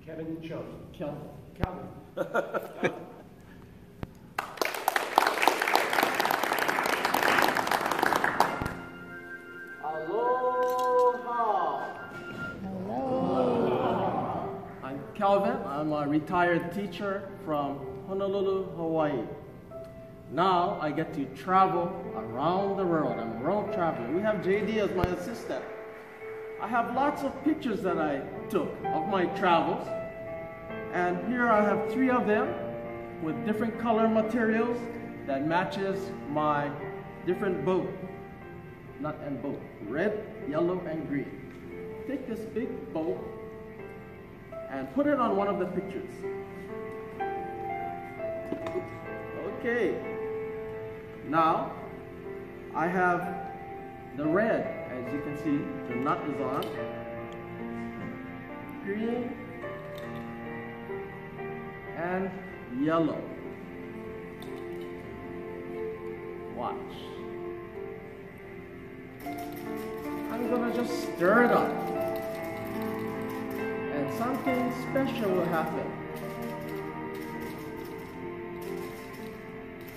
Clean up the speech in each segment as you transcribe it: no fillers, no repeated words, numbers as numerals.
Kevin Chung. Calvin. Aloha. Hello. I'm Calvin. I'm a retired teacher from Honolulu, Hawaii. Now I get to travel around the world. I'm world traveling. We have JD as my assistant. I have lots of pictures that I took of my travels. And here I have 3 of them with different color materials that matches my different boat. Nut and boat. Red, yellow, and green. Take this big boat and put it on one of the pictures. Okay. Now, I have the red, as you can see, the nut is on. Green and yellow. Watch. I'm gonna just stir it up. And something special will happen.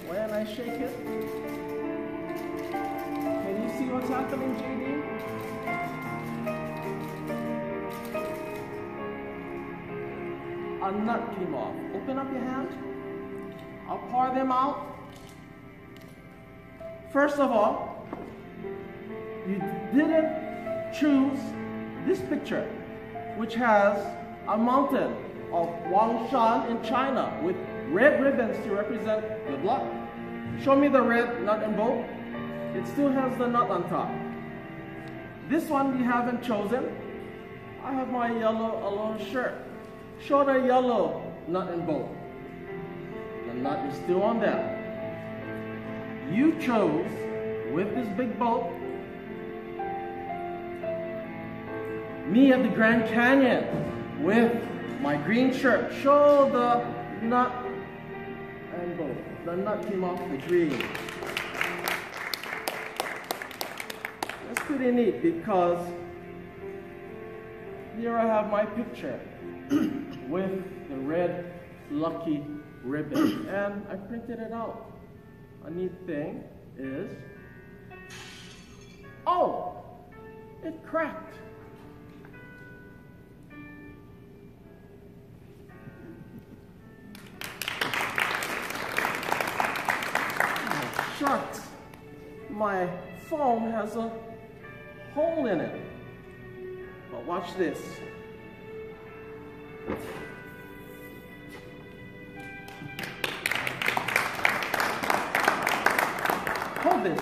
When I shake it, can you see what's happening, JD? A nut came off. Open up your hand. I'll pour them out. First of all, you didn't choose this picture, which has a mountain of Wangshan in China with red ribbons to represent good luck. Show me the red nut and bolt. It still has the nut on top. This one we haven't chosen. I have my yellow aloha shirt. Show the yellow nut and bolt. The nut is still on there. You chose, with this big boat, me at the Grand Canyon with my green shirt. Show the nut and bolt. The nut came off the green. That's pretty neat because here I have my picture with the red lucky ribbon, and I printed it out. A neat thing is, oh, it cracked. Oh, shucks, my phone has a hole in it. But watch this. Hold this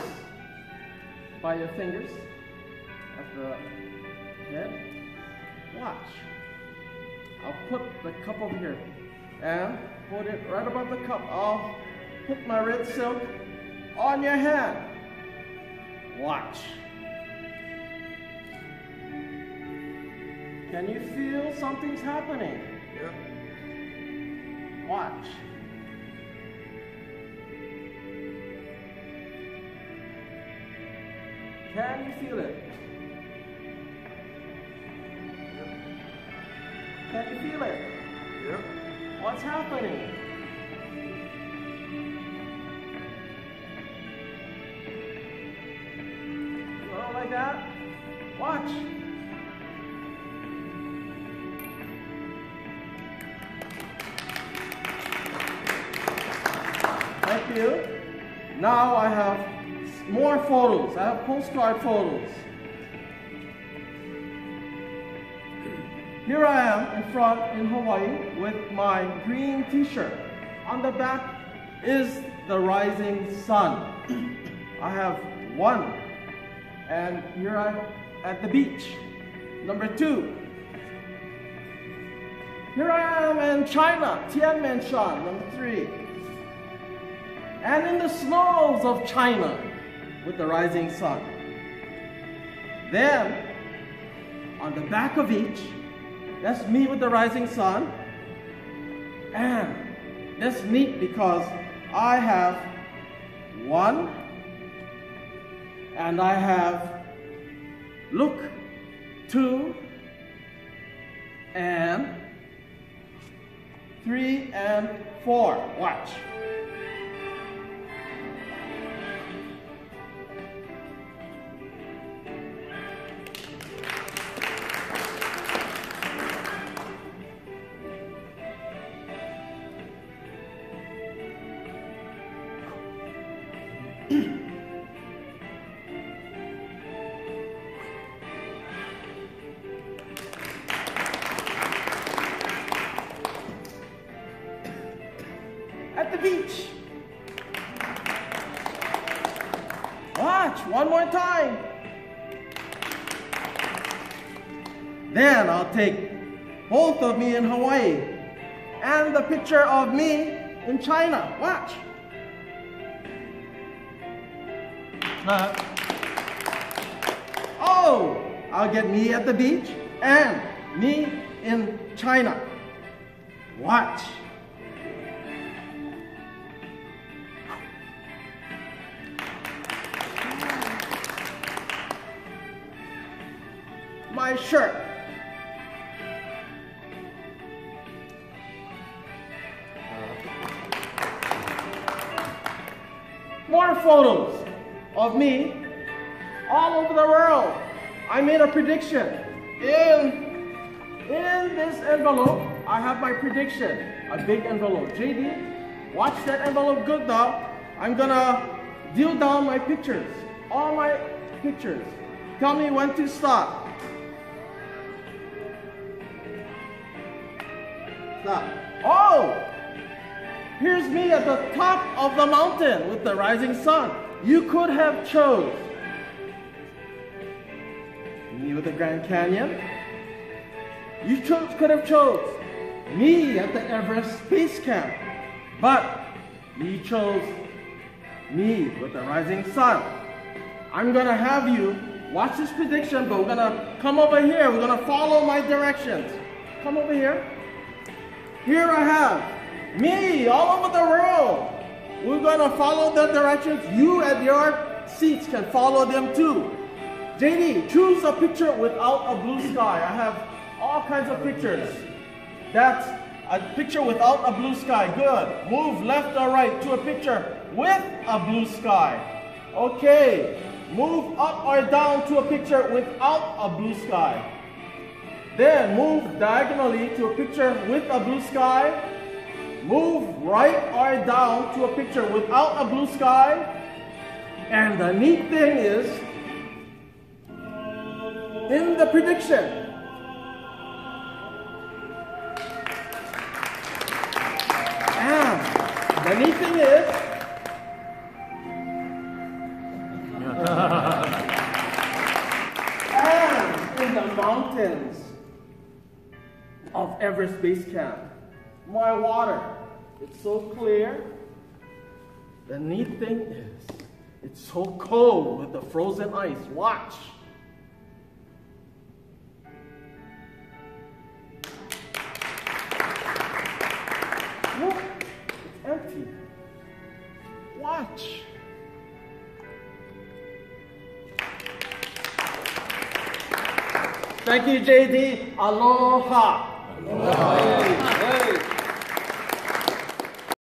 by your fingers at the head. Watch. I'll put the cup over here and hold it right above the cup. I'll put my red silk on your hand. Watch. Can you feel something's happening? Yep. Watch. Can you feel it? Yep. Can you feel it? Yep. What's happening? Go like that. Watch. Thank you. Now I have more photos. I have postcard photos. Here I am in front in Hawaii with my green t-shirt. On the back is the rising sun. I have 1. And here I'm at the beach. Number 2. Here I am in China, Tiananmen. Number 3. And in the snows of China with the rising sun. Then, on the back of each, that's me with the rising sun. And that's neat because I have 1, and I have, look, 2, and 3, and 4. Watch. At the beach. Watch, one more time. Then I'll take both of me in Hawaii and the picture of me in China. Watch. Oh, I'll get me at the beach and me in China. Watch. My shirt. More photos of me all over the world. I made a prediction. In this envelope, I have my prediction. A big envelope. JD, watch that envelope good now. I'm gonna deal down my pictures. All my pictures. Tell me when to stop. Stop. Oh! Here's me at the top of the mountain with the rising sun. You could have chose me with the Grand Canyon. You could have chose me at the Everest Base Camp. But you chose me with the rising sun. I'm gonna have you watch this prediction, but we're gonna come over here. We're gonna follow my directions. Come over here. Here I have me all over the world. We're gonna follow the directions. You at your seats can follow them too. JD, choose a picture without a blue sky. I have all kinds of pictures. That's a picture without a blue sky. Good. Move left or right to a picture with a blue sky. Okay. Move up or down to a picture without a blue sky. Then move diagonally to a picture with a blue sky. Move right or down to a picture without a blue sky. And the neat thing is, in the prediction, and the neat thing is, and in the mountains of Everest Base Camp, my water, it's so clear. The neat thing is, it's so cold with the frozen ice. Watch. Look, it's empty. Watch. Thank you, JD. Aloha. Aloha.